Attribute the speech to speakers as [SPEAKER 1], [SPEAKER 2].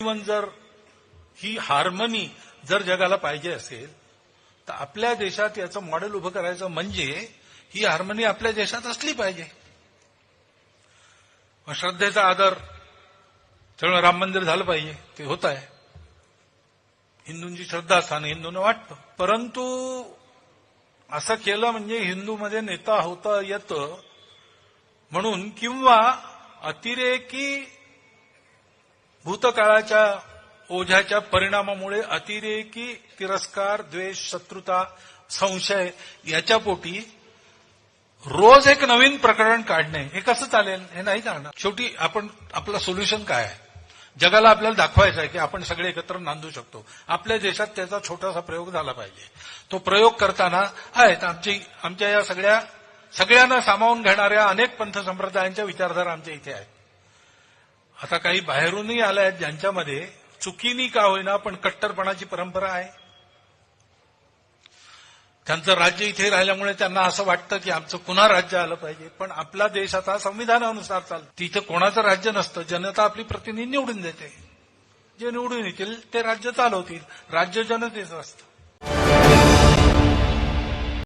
[SPEAKER 1] Even जर ही harmony जर जगाला पाहिजे असेल तर आपल्या देशात याचं मॉडेल उभं करायचं म्हणजे ही हार्मनी आपल्या देशात असली पाहिजे. श्रद्धेचा आदर, त्यामुळे राम मंदिर झालं पाहिजे, ते होत आहे. हिंदूंची श्रद्धास्थान हिंदूंना वाटतं, परंतु असं केलं म्हणजे हिंदूमध्ये नेता होता येतं म्हणून, किंवा अतिरेकी भूतकाळाच्या ओझ्याच्या परिणामामुळे अतिरेकी तिरस्कार, द्वेष, शत्रुता, संशय याच्या पोटी रोज एक नवीन प्रकरण काढणे हे कसं चालेल? हे नाही चालणार. शेवटी आपलं सोल्युशन काय आहे? जगाला आपल्याला दाखवायचं आहे की आपण सगळे एकत्र नांदू शकतो. आपल्या देशात त्याचा छोटासा प्रयोग झाला पाहिजे. तो प्रयोग करताना आहेत आमच्या या सगळ्यांना सामावून घेणाऱ्या अनेक पंथ संप्रदायांच्या विचारधारा आमच्या इथे आहेत. आता काही बाहेरूनही आल्या आहेत ज्यांच्यामध्ये चुकीनी का होईना पण कट्टरपणाची परंपरा आहे. त्यांचं राज्य इथे राहिल्यामुळे त्यांना असं वाटतं की आमचं पुन्हा राज्य आलं पाहिजे. पण आपला देश आता संविधानानुसार चालतो. तिथे कोणाचं राज्य नसतं. जनता आपली प्रतिनिधी निवडून देते. जे निवडून येतील ते राज्य चालवतील. राज्य जनतेचं असतं.